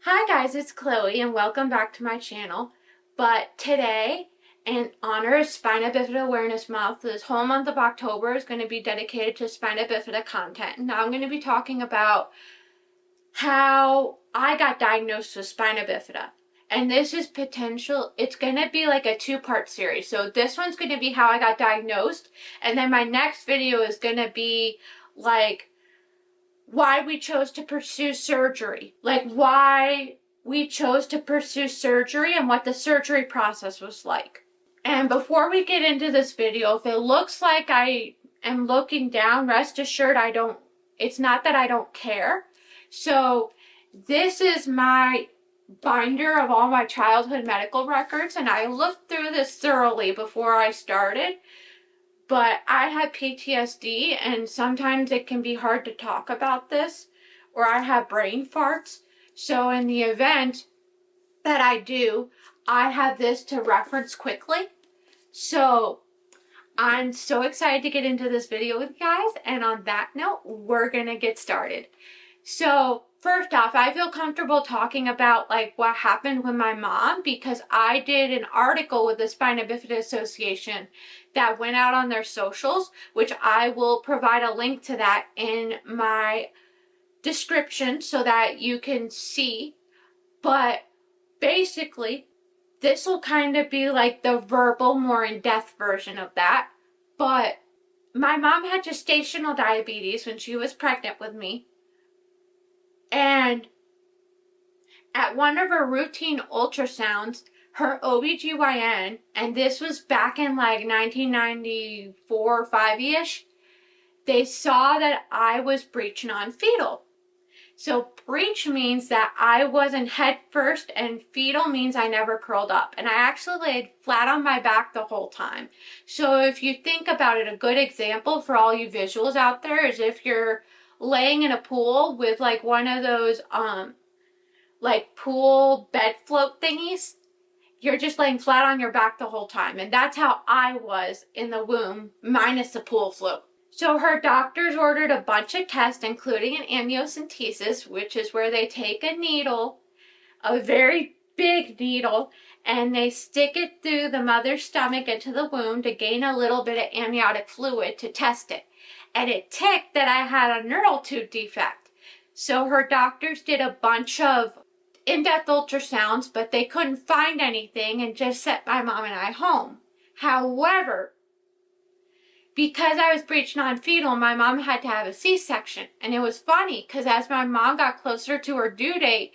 Hi guys, it's Chloe and welcome back to my channel. But today, in honor of Spina Bifida Awareness Month, this whole month of October is going to be dedicated to Spina Bifida content. Now I'm going to be talking about how I got diagnosed with Spina Bifida. And this is it's going to be like a two-part series. So this one's going to be how I got diagnosed. And then my next video is going to be like why we chose to pursue surgery. Like why we chose to pursue surgery and what the surgery process was like. And before we get into this video, if it looks like I am looking down, rest assured it's not that I don't care. So this is my binder of all my childhood medical records, and I looked through this thoroughly before I started. But I had PTSD, and sometimes it can be hard to talk about this, or I have brain farts. So in the event that I do, I have this to reference quickly. So I'm so excited to get into this video with you guys, and on that note, we're gonna get started. So first off, I feel comfortable talking about like what happened with my mom because I did an article with the Spina Bifida Association that went out on their socials, which I will provide a link to that in my description so that you can see. But basically, this will kind of be like the verbal, more in-depth version of that. But my mom had gestational diabetes when she was pregnant with me. And at one of her routine ultrasounds, her OBGYN, and this was back in like 1994 or 5-ish, they saw that I was breech non-fetal. So breech means that I wasn't head first, and fetal means I never curled up. And I actually laid flat on my back the whole time. So if you think about it, a good example for all you visuals out there is if you're laying in a pool with like one of those like pool bed float thingies, you're just laying flat on your back the whole time. And that's how I was in the womb, minus the pool float. So her doctors ordered a bunch of tests, including an amniocentesis, which is where they take a needle, a very big needle, and they stick it through the mother's stomach into the womb to gain a little bit of amniotic fluid to test it. And it ticked that I had a neural tube defect. So her doctors did a bunch of in-depth ultrasounds, but they couldn't find anything and just sent my mom and I home. However, because I was breech non-fetal, my mom had to have a C-section. And it was funny because as my mom got closer to her due date,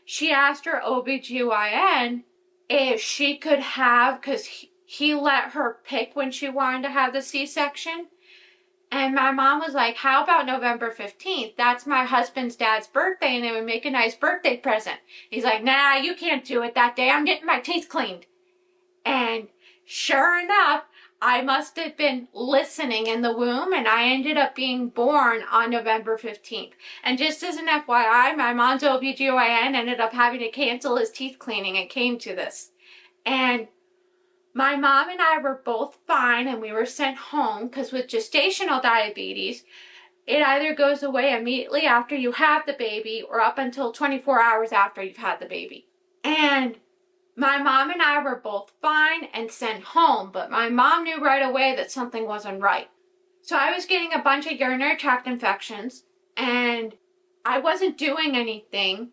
she asked her OBGYN if she could have, because he let her pick when she wanted to have the C-section. And my mom was like, how about November 15th? That's my husband's dad's birthday and it would make a nice birthday present. He's like, nah, you can't do it that day. I'm getting my teeth cleaned. And sure enough, I must have been listening in the womb, and I ended up being born on November 15th. And just as an FYI, my mom's OBGYN ended up having to cancel his teeth cleaning. It came to this. And my mom and I were both fine, and we were sent home because with gestational diabetes, it either goes away immediately after you have the baby or up until 24 hours after you've had the baby. And my mom and I were both fine and sent home, but my mom knew right away that something wasn't right. So I was getting a bunch of urinary tract infections, and I wasn't doing anything,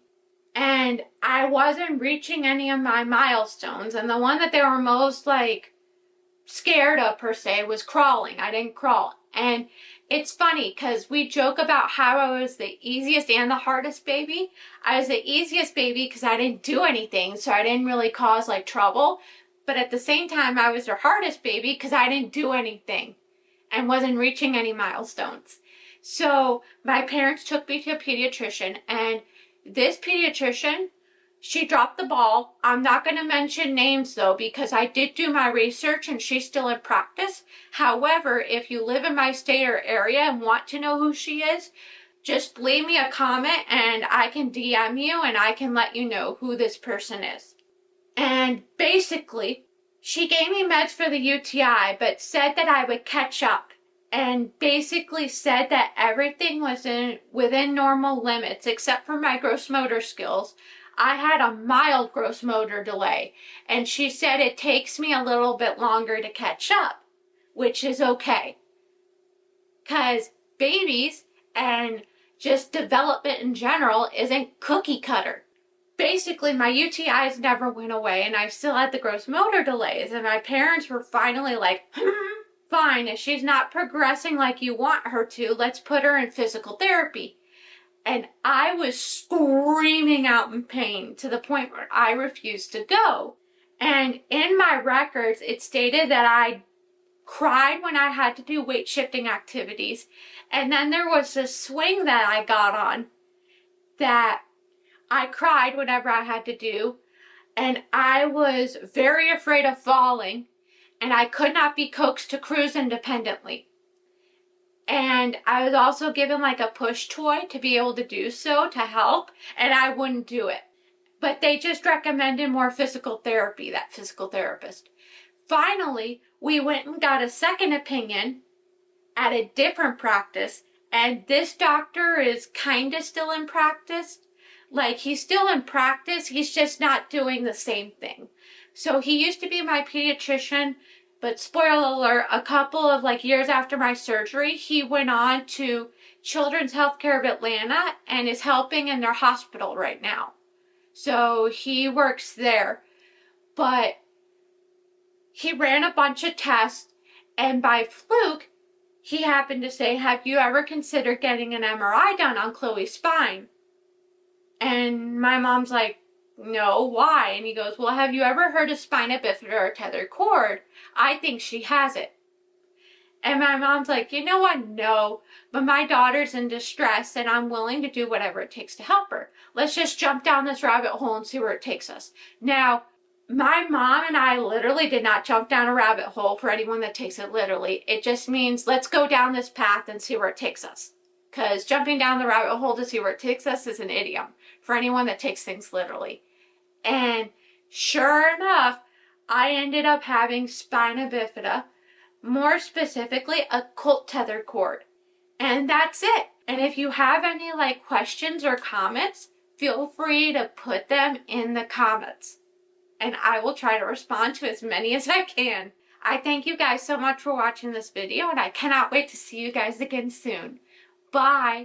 and I wasn't reaching any of my milestones, and the one that they were most like scared of per se was crawling. I didn't crawl. And it's funny because we joke about how I was the easiest and the hardest baby. I was the easiest baby because I didn't do anything, so I didn't really cause like trouble. But at the same time, I was the hardest baby because I didn't do anything and wasn't reaching any milestones. So my parents took me to a pediatrician, and this pediatrician, she dropped the ball. I'm not going to mention names though because I did do my research and she's still in practice. However, if you live in my state or area and want to know who she is, just leave me a comment and I can DM you and I can let you know who this person is. And basically, she gave me meds for the UTI but said that I would catch up. And basically said that everything was within normal limits except for my gross motor skills. I had a mild gross motor delay, and she said it takes me a little bit longer to catch up, which is okay. Because babies and just development in general isn't cookie cutter. Basically, my UTIs never went away, and I still had the gross motor delays, and my parents were finally like, fine, if she's not progressing like you want her to, let's put her in physical therapy. And I was screaming out in pain to the point where I refused to go. And in my records, it stated that I cried when I had to do weight shifting activities. And then there was this swing that I got on that I cried whenever I had to do. And I was very afraid of falling. And I could not be coaxed to cruise independently. And I was also given like a push toy to be able to do so to help, and I wouldn't do it. But they just recommended more physical therapy, that physical therapist. Finally, we went and got a second opinion at a different practice, and this doctor is kind of still in practice. Like, he's still in practice, he's just not doing the same thing. So he used to be my pediatrician, but spoiler alert, a couple of like years after my surgery, he went on to Children's Healthcare of Atlanta and is helping in their hospital right now. So he works there. But he ran a bunch of tests, and by fluke, he happened to say, have you ever considered getting an MRI done on Chloe's spine? And my mom's like, no, why? And he goes, well, have you ever heard of spina bifida or tethered cord? I think she has it. And my mom's like, you know what? No, but my daughter's in distress and I'm willing to do whatever it takes to help her. Let's just jump down this rabbit hole and see where it takes us. Now, my mom and I literally did not jump down a rabbit hole, for anyone that takes it literally. It just means let's go down this path and see where it takes us. Because jumping down the rabbit hole to see where it takes us is an idiom for anyone that takes things literally. And sure enough, I ended up having spina bifida, more specifically a colt tethered cord. And that's it. And if you have any like questions or comments, feel free to put them in the comments. And I will try to respond to as many as I can. I thank you guys so much for watching this video, and I cannot wait to see you guys again soon. Bye!